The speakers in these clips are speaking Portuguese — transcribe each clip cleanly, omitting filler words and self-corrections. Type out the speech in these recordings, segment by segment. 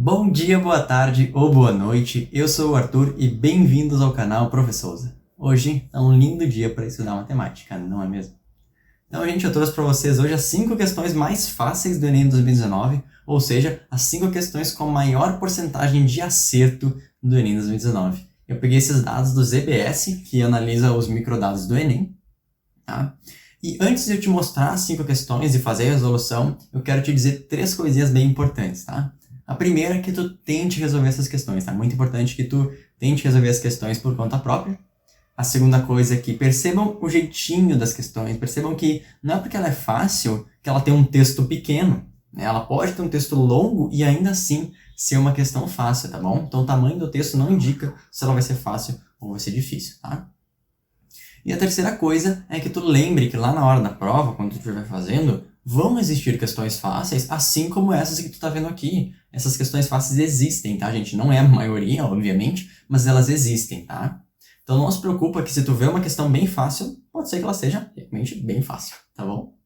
Bom dia, boa tarde ou boa noite, eu sou o Arthur e bem-vindos ao canal Professousa. Hoje é um lindo dia para estudar matemática, não é mesmo? Então, gente, eu trouxe para vocês hoje as 5 questões mais fáceis do Enem 2019, ou seja, as 5 questões com maior porcentagem de acerto do Enem 2019. Eu peguei esses dados do ZBS, que analisa os microdados do Enem, tá? E antes de eu te mostrar as 5 questões e fazer a resolução, eu quero te dizer 3 coisinhas bem importantes, tá? A primeira é que tu tente resolver essas questões, tá? Muito importante que tu tente resolver as questões por conta própria. A segunda coisa é que percebam o jeitinho das questões, percebam que não é porque ela é fácil que ela tem um texto pequeno, né? Ela pode ter um texto longo e ainda assim ser uma questão fácil, tá bom? Então o tamanho do texto não indica se ela vai ser fácil ou vai ser difícil, tá? E a terceira coisa é que tu lembre que lá na hora da prova, quando tu estiver fazendo, vão existir questões fáceis, assim como essas que tu tá vendo aqui. Essas questões fáceis existem, tá, gente? Não é a maioria, obviamente, mas elas existem, tá? Então não se preocupa que se tu vê uma questão bem fácil, pode ser que ela seja realmente bem fácil, tá bom?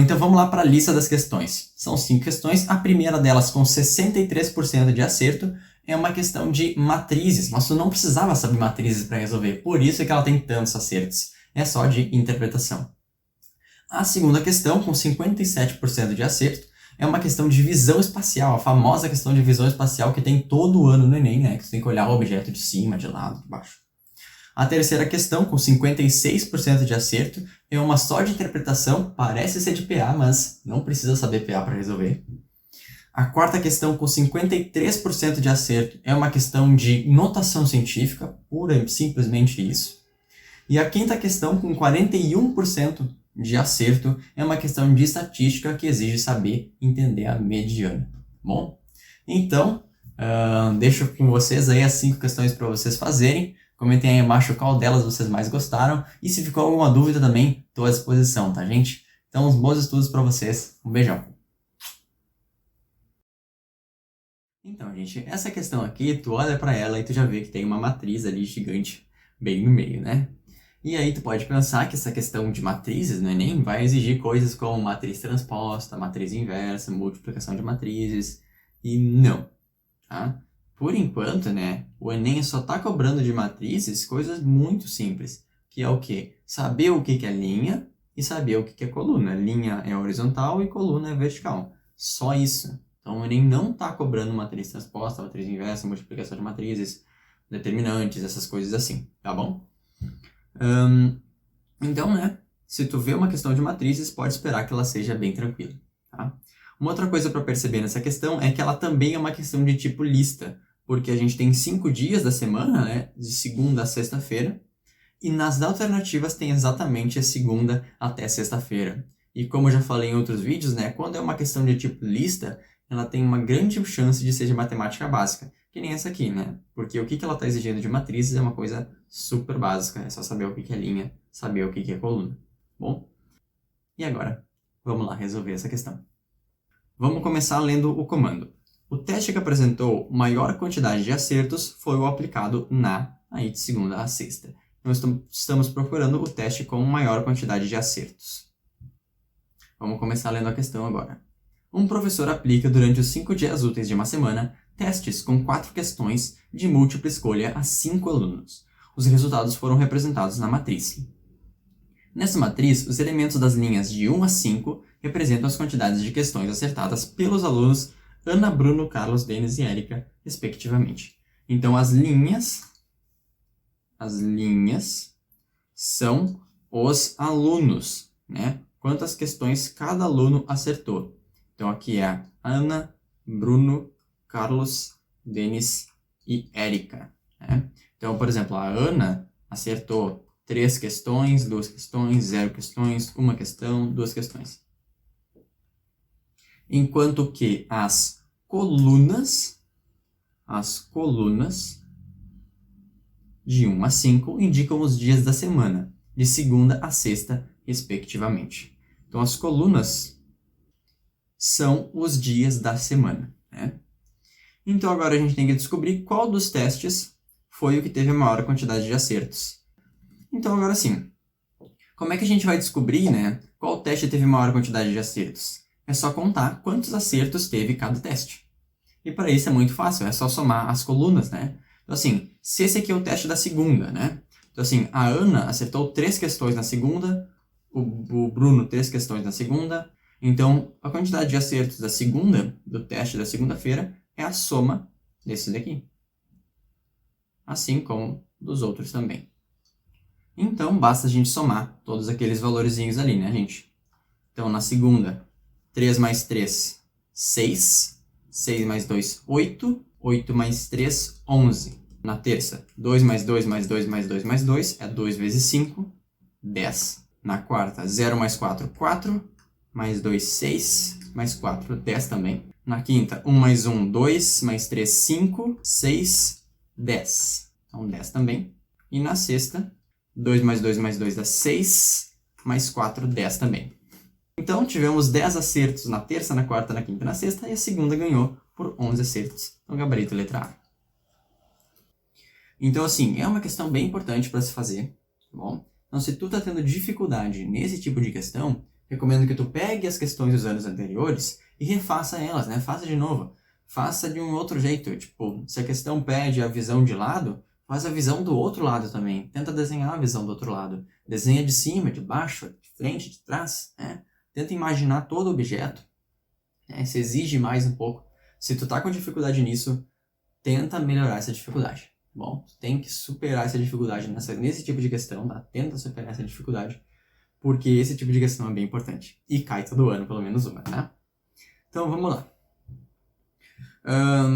Então vamos lá para a lista das questões. São 5 questões, a primeira delas com 63% de acerto é uma questão de matrizes, mas tu não precisava saber matrizes para resolver, por isso é que ela tem tantos acertos. É só de interpretação. A segunda questão, com 57% de acerto, é uma questão de visão espacial, a famosa questão de visão espacial que tem todo ano no Enem, né? Que você tem que olhar o objeto de cima, de lado, de baixo. A terceira questão, com 56% de acerto, é uma só de interpretação, parece ser de PA, mas não precisa saber PA para resolver. A quarta questão, com 53% de acerto, é uma questão de notação científica, pura e simplesmente isso. E a quinta questão, com 41% de acerto, é uma questão de estatística que exige saber entender a mediana. Bom, então, deixo com vocês aí as 5 questões para vocês fazerem. Comentem aí embaixo qual delas vocês mais gostaram. E se ficou alguma dúvida também, estou à disposição, tá, gente? Então, uns bons estudos para vocês. Um beijão. Então, gente, essa questão aqui, tu olha para ela e tu já vê que tem uma matriz ali gigante bem no meio, né? E aí tu pode pensar que essa questão de matrizes no Enem vai exigir coisas como matriz transposta, matriz inversa, multiplicação de matrizes, e não, tá? Por enquanto, né, o Enem só tá cobrando de matrizes coisas muito simples, que é o quê? Saber o que é linha e saber o que é coluna. Linha é horizontal e coluna é vertical. Só isso. Então o Enem não tá cobrando matriz transposta, matriz inversa, multiplicação de matrizes, determinantes, essas coisas assim, tá bom? Então, né, se tu vê uma questão de matrizes, pode esperar que ela seja bem tranquila, tá? Uma outra coisa para perceber nessa questão é que ela também é uma questão de tipo lista, porque a gente tem 5 dias da semana, né, de segunda a sexta-feira, e nas alternativas tem exatamente a segunda até sexta-feira. E como eu já falei em outros vídeos, né, quando é uma questão de tipo lista, ela tem uma grande chance de ser de matemática básica, que nem essa aqui, né? Porque o que ela está exigindo de matrizes é uma coisa super básica, é só saber o que é linha, saber o que é coluna. Bom, e agora, vamos lá resolver essa questão. Vamos começar lendo o comando. O teste que apresentou maior quantidade de acertos foi o aplicado aí de segunda a sexta. Nós estamos procurando o teste com maior quantidade de acertos. Vamos começar lendo a questão agora. Um professor aplica durante os 5 dias úteis de uma semana testes com 4 questões de múltipla escolha a 5 alunos. Os resultados foram representados na matriz. Nessa matriz, os elementos das linhas de 1 a 5 representam as quantidades de questões acertadas pelos alunos Ana, Bruno, Carlos, Denis e Érica, respectivamente. Então, as linhas são os alunos, né? Quantas questões cada aluno acertou. Então, aqui é Ana, Bruno, Carlos, Denis e Érica, né? Então, por exemplo, a Ana acertou 3 questões, 2 questões, 0 questões, 1 questão, 2 questões. Enquanto que as colunas de 1 a 5 indicam os dias da semana, de segunda a sexta, respectivamente. Então, as colunas são os dias da semana, né? Então, agora a gente tem que descobrir qual dos testes foi o que teve a maior quantidade de acertos. Então, agora sim, como é que a gente vai descobrir, né, qual teste teve maior quantidade de acertos? É só contar quantos acertos teve cada teste. E para isso é muito fácil, é só somar as colunas, né? Então assim, se esse aqui é o teste da segunda, né? Então assim, a Ana acertou 3 questões na segunda, o Bruno 3 questões na segunda. Então, a quantidade de acertos da segunda, do teste da segunda-feira, é a soma desse daqui. Assim como dos outros também. Então, basta a gente somar todos aqueles valorzinhos ali, né, gente? Então, na segunda, 3 mais 3, 6. 6 mais 2, 8. 8 mais 3, 11. Na terça, 2 mais 2 mais 2 mais 2 mais 2 é 2 vezes 5, 10. Na quarta, 0 mais 4, 4. Mais 2, 6. Mais 4, 10 também. Na quinta, 1 mais 1, 2. Mais 3, 5. 6, 10. Então, 10 também. E na sexta, 2 mais 2 mais 2 dá 6. Mais 4, 10 também. Então, tivemos 10 acertos na terça, na quarta, na quinta e na sexta. E a segunda ganhou por 11 acertos no gabarito letra A. Então, assim, é uma questão bem importante para se fazer, tá bom? Então, se tu tá tendo dificuldade nesse tipo de questão, recomendo que tu pegue as questões dos anos anteriores e refaça elas, né? Faça de novo. Faça de um outro jeito. Tipo, se a questão pede a visão de lado, faz a visão do outro lado também. Tenta desenhar a visão do outro lado. Desenha de cima, de baixo, de frente, de trás, né? Tenta imaginar todo o objeto. Né? Se exige mais um pouco. Se tu tá com dificuldade nisso, tenta melhorar essa dificuldade. Bom, tu tem que superar essa dificuldade nesse tipo de questão, tá? Tenta superar essa dificuldade, porque esse tipo de questão é bem importante. E cai todo ano, pelo menos uma, tá? Então, vamos lá.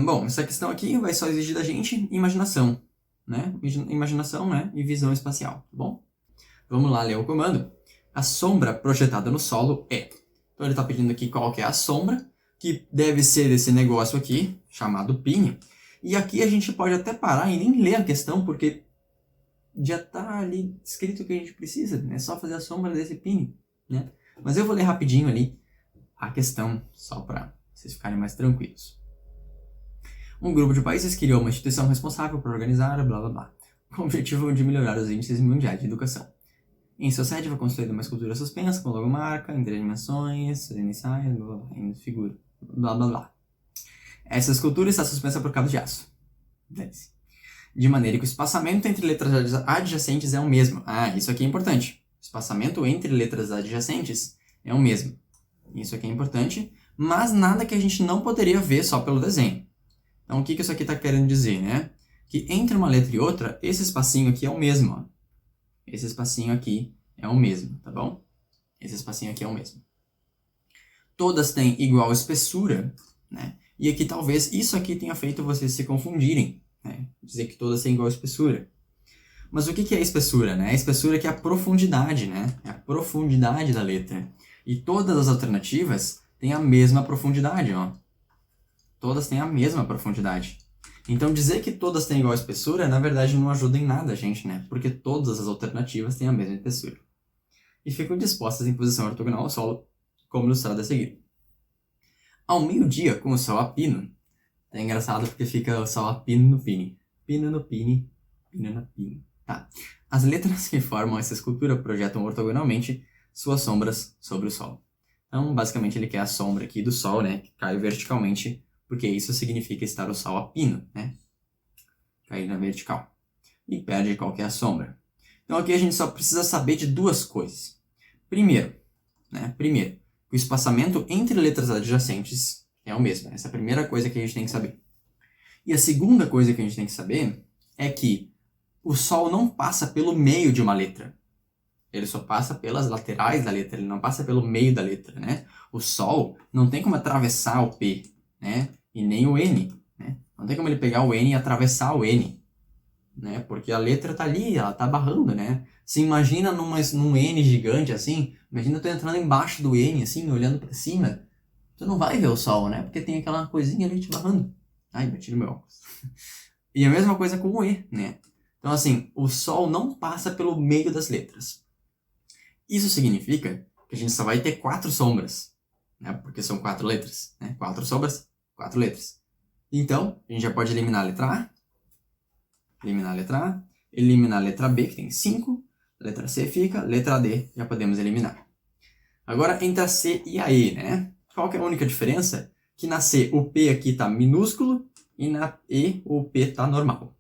Bom, essa questão aqui vai só exigir da gente imaginação, né? Imaginação, né? E visão espacial, tá bom? Vamos lá ler o comando. A sombra projetada no solo é... Então, ele está pedindo aqui qual que é a sombra, que deve ser desse negócio aqui, chamado pino. E aqui a gente pode até parar e nem ler a questão, porque já está ali escrito o que a gente precisa, né? É só fazer a sombra desse pino, né? Mas eu vou ler rapidinho ali a questão, só para vocês ficarem mais tranquilos. Um grupo de países criou uma instituição responsável por organizar, blá blá blá, com o objetivo de melhorar os índices mundiais de educação. Em sua sede foi construída uma escultura suspensa com logomarca, em 3 dimensões, iniciais, blá blá blá, em figura, blá blá blá. Essa escultura está suspensa por cabos de aço. De maneira que o espaçamento entre letras adjacentes é o mesmo. Ah, isso aqui é importante. O espaçamento entre letras adjacentes é o mesmo. Isso aqui é importante, mas nada que a gente não poderia ver só pelo desenho. Então, o que isso aqui está querendo dizer, né? Que entre uma letra e outra, esse espacinho aqui é o mesmo. Ó. Esse espacinho aqui é o mesmo, tá bom? Esse espacinho aqui é o mesmo. Todas têm igual espessura, né? E aqui talvez isso aqui tenha feito vocês se confundirem, né? Dizer que todas têm igual espessura. Mas o que é a espessura, né? A espessura aqui é a profundidade, né? É a profundidade da letra. E todas as alternativas têm a mesma profundidade, ó. Todas têm a mesma profundidade. Então dizer que todas têm igual espessura, na verdade, não ajuda em nada a gente, né? Porque todas as alternativas têm a mesma espessura. E ficam dispostas em posição ortogonal ao solo, como ilustrado a seguir. Ao meio-dia, com o sol a pino, é engraçado porque fica o sol a pino no pine. Pino no pine, pino na pine. Tá. As letras que formam essa escultura projetam ortogonalmente suas sombras sobre o sol. Então, basicamente, ele quer a sombra aqui do sol, né? Que cai verticalmente, porque isso significa estar o sol a pino, né? Cair na vertical. E perde qual que é a sombra. Então, aqui a gente só precisa saber de duas coisas. Primeiro, o espaçamento entre letras adjacentes é o mesmo. Essa é a primeira coisa que a gente tem que saber. E a segunda coisa que a gente tem que saber é que o sol não passa pelo meio de uma letra. Ele só passa pelas laterais da letra, ele não passa pelo meio da letra, né? O sol não tem como atravessar o P, né? E nem o N, né? Não tem como ele pegar o N e atravessar o N, né? Porque a letra tá ali, ela tá barrando, né? Se imagina num N gigante assim, imagina tu entrando embaixo do N, assim, olhando pra cima, tu não vai ver o sol, né? Porque tem aquela coisinha ali te barrando. Ai, bati no meu óculos. E a mesma coisa com o E, né? Então, assim, o sol não passa pelo meio das letras. Isso significa que a gente só vai ter 4 sombras, né? Porque são 4 letras, né? 4 sombras, 4 letras. Então, a gente já pode eliminar a letra A, eliminar a letra A, eliminar a letra B, que tem 5, a letra C fica, letra D já podemos eliminar. Agora, entre a C e a E, né? Qual que é a única diferença? que na C o P aqui está minúsculo e na E o P está normal.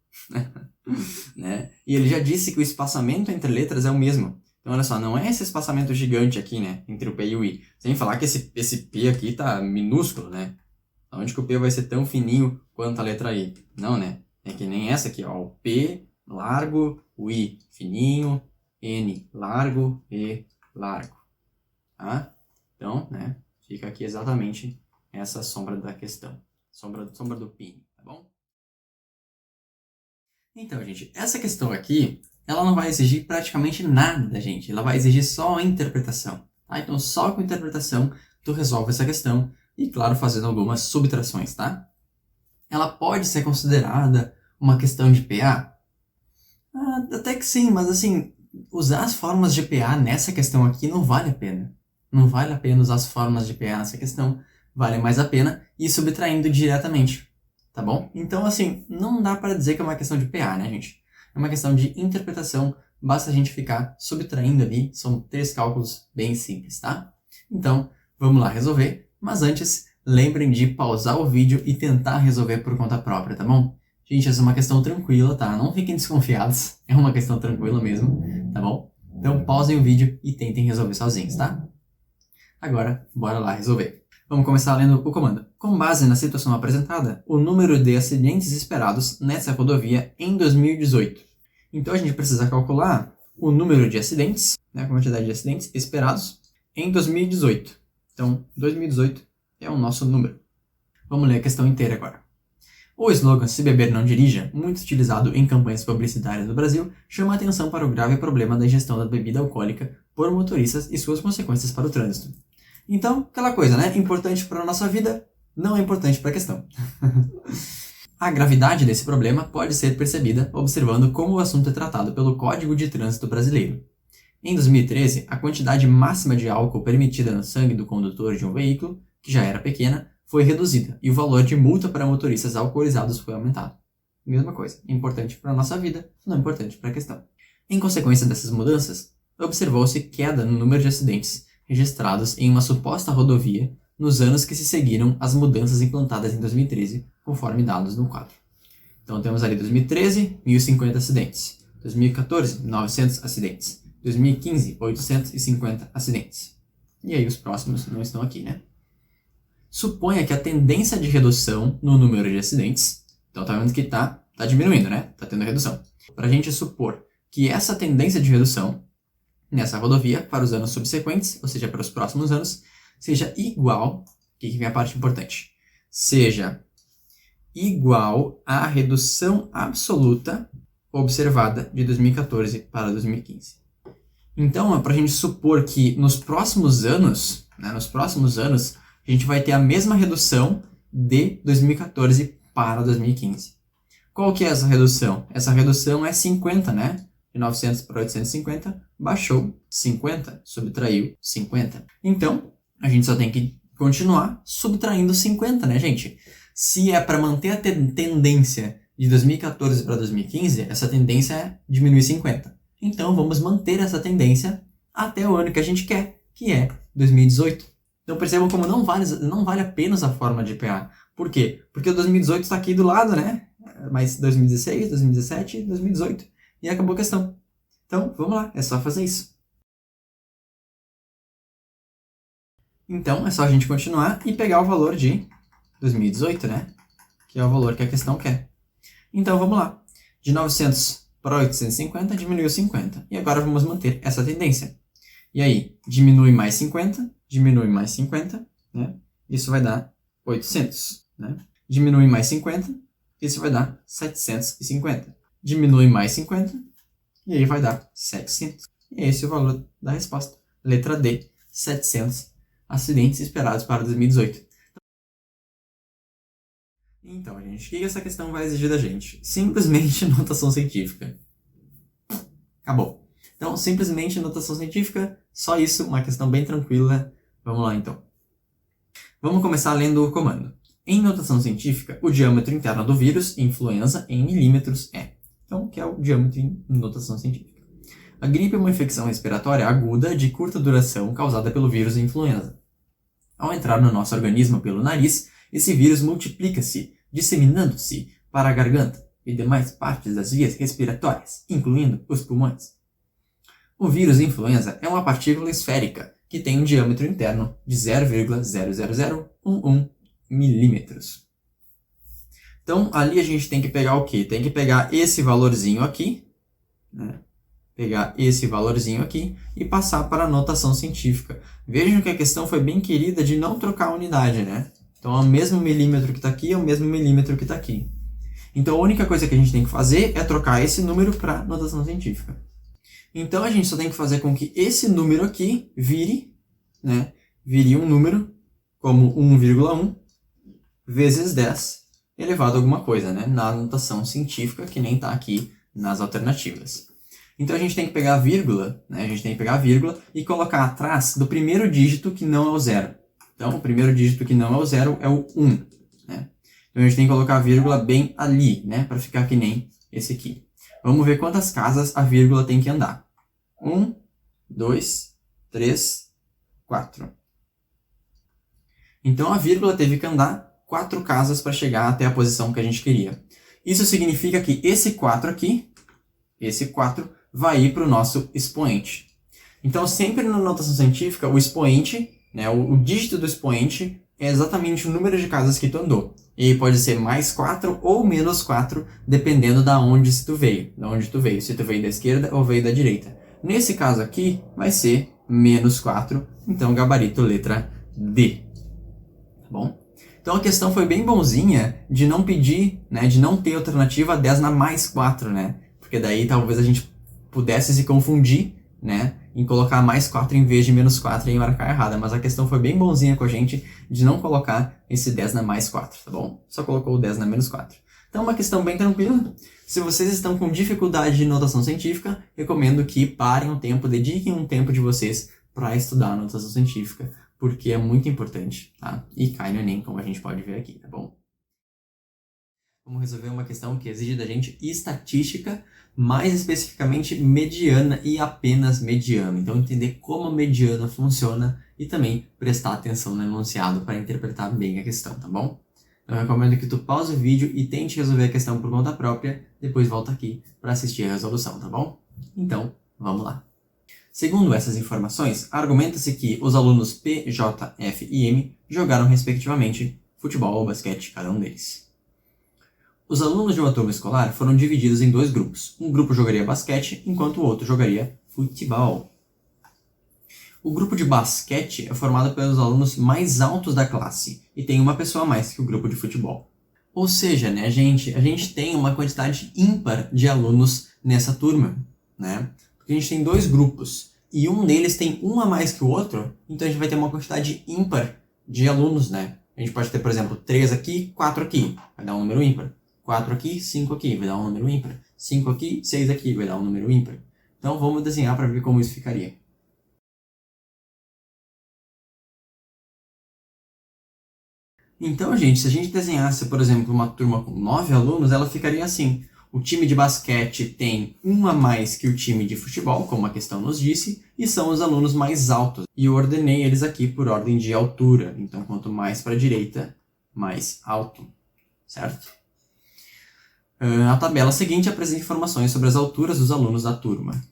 Né? E ele já disse que o espaçamento entre letras é o mesmo. Então, olha só, não é esse espaçamento gigante aqui, né? Entre o P e o I. Sem falar que esse P aqui está minúsculo, né? Onde que o P vai ser tão fininho quanto a letra I? Não, né? É que nem essa aqui, ó. O P largo, o I fininho, N largo, E largo. Tá? Então, né? Fica aqui exatamente essa sombra da questão. Sombra do pin, tá bom? Então, gente, essa questão aqui, ela não vai exigir praticamente nada da gente. Ela vai exigir só a interpretação. Tá? Então, só com interpretação, tu resolve essa questão. E, claro, fazendo algumas subtrações, tá? Ela pode ser considerada uma questão de PA? Até que sim, mas assim, usar as fórmulas de PA nessa questão aqui não vale a pena. Não vale a pena usar as fórmulas de PA nessa questão. Vale mais a pena ir subtraindo diretamente, tá bom? Então, assim, não dá para dizer que é uma questão de PA, né, gente? É uma questão de interpretação, basta a gente ficar subtraindo ali, são 3 cálculos bem simples, tá? Então, vamos lá resolver, mas antes, lembrem de pausar o vídeo e tentar resolver por conta própria, tá bom? Gente, essa é uma questão tranquila, tá? Não fiquem desconfiados, é uma questão tranquila mesmo, tá bom? Então, pausem o vídeo e tentem resolver sozinhos, tá? Agora, bora lá resolver. Vamos começar lendo o comando. Com base na situação apresentada, o número de acidentes esperados nessa rodovia em 2018. Então a gente precisa calcular o número de acidentes, né, a quantidade de acidentes esperados em 2018. Então, 2018 é o nosso número. Vamos ler a questão inteira agora. O slogan "Se beber não dirija", muito utilizado em campanhas publicitárias no Brasil, chama a atenção para o grave problema da ingestão da bebida alcoólica por motoristas e suas consequências para o trânsito. Então, aquela coisa, né? Importante para a nossa vida, não é importante para a questão. A gravidade desse problema pode ser percebida observando como o assunto é tratado pelo Código de Trânsito Brasileiro. Em 2013, a quantidade máxima de álcool permitida no sangue do condutor de um veículo, que já era pequena, foi reduzida e o valor de multa para motoristas alcoolizados foi aumentado. Mesma coisa, importante para a nossa vida, não importante para a questão. Em consequência dessas mudanças, observou-se queda no número de acidentes registrados em uma suposta rodovia nos anos que se seguiram às mudanças implantadas em 2013, conforme dados no quadro. Então temos ali 2013, 1.050 acidentes. 2014, 900 acidentes. 2015, 850 acidentes. E aí os próximos não estão aqui, né? Suponha que a tendência de redução no número de acidentes, então tá vendo que tá diminuindo, né? Tá tendo redução. Para a gente supor que essa tendência de redução nessa rodovia para os anos subsequentes, ou seja, para os próximos anos, seja igual, aqui que vem a parte importante, seja igual à redução absoluta observada de 2014 para 2015. Então, é para a gente supor que nos próximos anos, a gente vai ter a mesma redução de 2014 para 2015. Qual que é essa redução? Essa redução é 50, né? De 900 para 850, baixou 50, subtraiu 50. Então, a gente só tem que continuar subtraindo 50, né, gente? Se é para manter a tendência de 2014 para 2015, essa tendência é diminuir 50. Então, vamos manter essa tendência até o ano que a gente quer, que é 2018. Então, percebam como não vale apenas a forma de PA. Por quê? Porque o 2018 está aqui do lado, né? Mas 2016, 2017, 2018. E acabou a questão. Então, vamos lá, é só fazer isso. Então, é só a gente continuar e pegar o valor de 2018, né? Que é o valor que a questão quer. Então, vamos lá. De 900 para 850, diminuiu 50. E agora vamos manter essa tendência. E aí, diminui mais 50, né? Isso vai dar 800, né? Diminui mais 50, isso vai dar 750. Diminui mais 50, e aí vai dar 700. E esse é o valor da resposta. Letra D, 700 acidentes esperados para 2018. Então, gente, o que essa questão vai exigir da gente? Simplesmente notação científica. Acabou. Então, simplesmente notação científica, só isso, uma questão bem tranquila. Vamos lá, então. Vamos começar lendo o comando. Em notação científica, o diâmetro interno do vírus influenza em milímetros é. Então, que é o diâmetro em notação científica. A gripe é uma infecção respiratória aguda de curta duração causada pelo vírus influenza. Ao entrar no nosso organismo pelo nariz, Esse vírus multiplica-se, disseminando-se para a garganta e demais partes das vias respiratórias, incluindo os pulmões. O vírus influenza é uma partícula esférica que tem um diâmetro interno de 0,00011 milímetros. Então, ali a gente tem que pegar o quê? Tem que pegar esse valorzinho aqui, né? Pegar esse valorzinho aqui e passar para a notação científica. Vejam que a questão foi bem querida de não trocar a unidade, né? Então, é o mesmo milímetro que está aqui, é o mesmo milímetro que está aqui. Então, a única coisa que a gente tem que fazer é trocar esse número para a notação científica. Então, a gente só tem que fazer com que esse número aqui vire um número como 1,1 vezes 10 elevado a alguma coisa, né? Na notação científica, que nem está aqui nas alternativas. Então, a gente tem que pegar a vírgula, né? A gente tem que pegar a vírgula e colocar atrás do primeiro dígito que não é o zero. Então, o primeiro dígito que não é o zero é o 1, né? Então, a gente tem que colocar a vírgula bem ali, né? Para ficar que nem esse aqui. Vamos ver quantas casas a vírgula tem que andar. 1, 2, 3, 4. Então, a vírgula teve que andar 4 casas para chegar até a posição que a gente queria. Isso significa que esse 4 aqui, esse 4, vai ir para o nosso expoente. Então, sempre na notação científica, o expoente, né, o dígito do expoente é exatamente o número de casas que tu andou. E pode ser mais 4 ou menos 4, dependendo da onde tu veio. Se tu veio da esquerda ou veio da direita. Nesse caso aqui, vai ser menos 4, então gabarito letra D. Tá bom? Então a questão foi bem bonzinha de não pedir, né, de não ter alternativa 10 na mais 4, né? Porque daí talvez a gente pudesse se confundir, né, em colocar mais 4 em vez de menos 4 e marcar errada. Mas a questão foi bem bonzinha com a gente de não colocar esse 10 na mais 4, tá bom? Só colocou o 10 na menos 4. Então é uma questão bem tranquila. Se vocês estão com dificuldade de notação científica, recomendo que parem um tempo, dediquem um tempo de vocês para estudar a notação científica, porque é muito importante, tá? E cai no Enem, como a gente pode ver aqui, tá bom? Vamos resolver uma questão que exige da gente estatística, mais especificamente mediana e apenas mediana. Então, entender como a mediana funciona e também prestar atenção no enunciado para interpretar bem a questão, tá bom? Então, eu recomendo que tu pause o vídeo e tente resolver a questão por conta própria, depois volta aqui para assistir a resolução, tá bom? Então, vamos lá. Segundo essas informações, argumenta-se que os alunos P, J, F e M jogaram respectivamente futebol ou basquete, cada um deles. Os alunos de uma turma escolar foram divididos em 2 grupos. Um grupo jogaria basquete, enquanto o outro jogaria futebol. O grupo de basquete é formado pelos alunos mais altos da classe e tem uma pessoa a mais que o grupo de futebol. Ou seja, né, a gente tem uma quantidade ímpar de alunos nessa turma, né? Porque a gente tem 2 grupos e um deles tem um a mais que o outro, então a gente vai ter uma quantidade ímpar de alunos, né? A gente pode ter, por exemplo, 3 aqui, 4 aqui, vai dar um número ímpar. 4 aqui, 5 aqui, vai dar um número ímpar. 5 aqui, 6 aqui, vai dar um número ímpar. Então vamos desenhar para ver como isso ficaria. Então, gente, se a gente desenhasse, por exemplo, uma turma com 9 alunos, ela ficaria assim. O time de basquete tem um a mais que o time de futebol, como a questão nos disse, e são os alunos mais altos. E eu ordenei eles aqui por ordem de altura. Então, quanto mais para a direita, mais alto. Certo? A tabela seguinte apresenta informações sobre as alturas dos alunos da turma.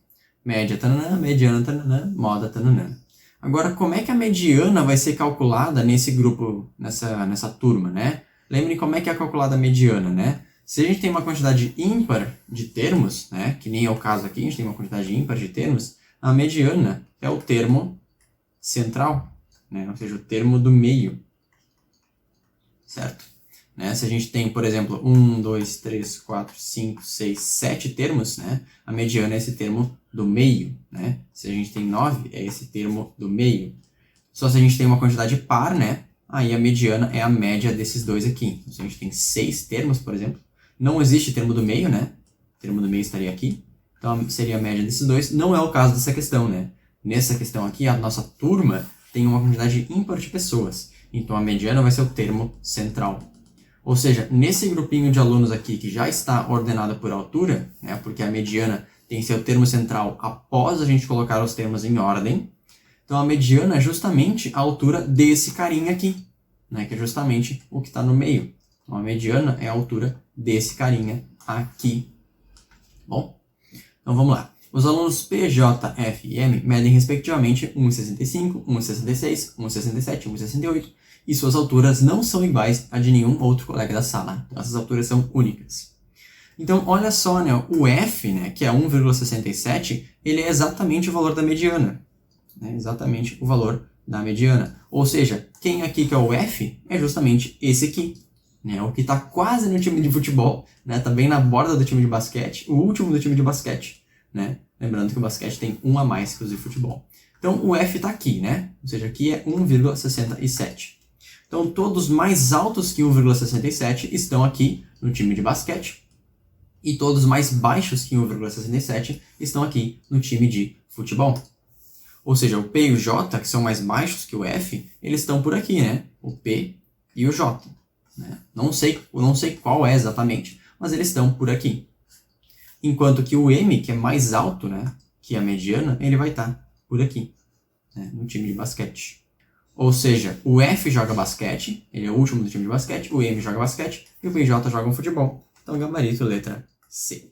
Média, tananã, mediana, tananã, moda, tananã. Agora, como é que a mediana vai ser calculada nesse grupo, nessa turma, né? Lembrem como é que é calculada a mediana, né? Se a gente tem uma quantidade ímpar de termos, né, que nem é o caso aqui, a gente tem uma quantidade ímpar de termos, a mediana é o termo central, né? Ou seja, o termo do meio, certo? Né? Se a gente tem, por exemplo, 1, 2, 3, 4, 5, 6, 7 termos, né? A mediana é esse termo do meio, né? Se a gente tem 9, é esse termo do meio. Só se a gente tem uma quantidade par, né? Aí a mediana é a média desses dois aqui. Então, se a gente tem 6 termos, por exemplo, não existe termo do meio, né? O termo do meio estaria aqui. Então seria a média desses dois. Não é o caso dessa questão, né? Nessa questão aqui, a nossa turma tem uma quantidade ímpar de pessoas. Então a mediana vai ser o termo central. Ou seja, nesse grupinho de alunos aqui que já está ordenado por altura, né, porque a mediana tem seu termo central após a gente colocar os termos em ordem, então a mediana é justamente a altura desse carinha aqui, né, que é justamente o que está no meio. Então, a mediana é a altura desse carinha aqui. Bom, então vamos lá. Os alunos P, J, F e M medem respectivamente 1,65, 1,66, 1,67 e 1,68, e suas alturas não são iguais a de nenhum outro colega da sala. Essas alturas são únicas. Então, olha só, né, o F, né, que é 1,67, ele é exatamente o valor da mediana. Né, exatamente o valor da mediana. Ou seja, quem aqui que é o F é justamente esse aqui. Né, o que está quase no time de futebol, né, tá bem na borda do time de basquete, o último do time de basquete. Né? Lembrando que o basquete tem um a mais que os de futebol. Então, o F está aqui, né? Ou seja, aqui é 1,67. Então, todos mais altos que 1,67 estão aqui no time de basquete. E todos mais baixos que 1,67 estão aqui no time de futebol. Ou seja, o P e o J, que são mais baixos que o F, eles estão por aqui, né? O P e o J. Né? Não sei qual é exatamente, mas eles estão por aqui. Enquanto que o M, que é mais alto, né, que a mediana, ele vai estar por aqui, né, no time de basquete. Ou seja, o F joga basquete, ele é o último do time de basquete, o M joga basquete e o PJ joga futebol. Então, gabarito, letra C.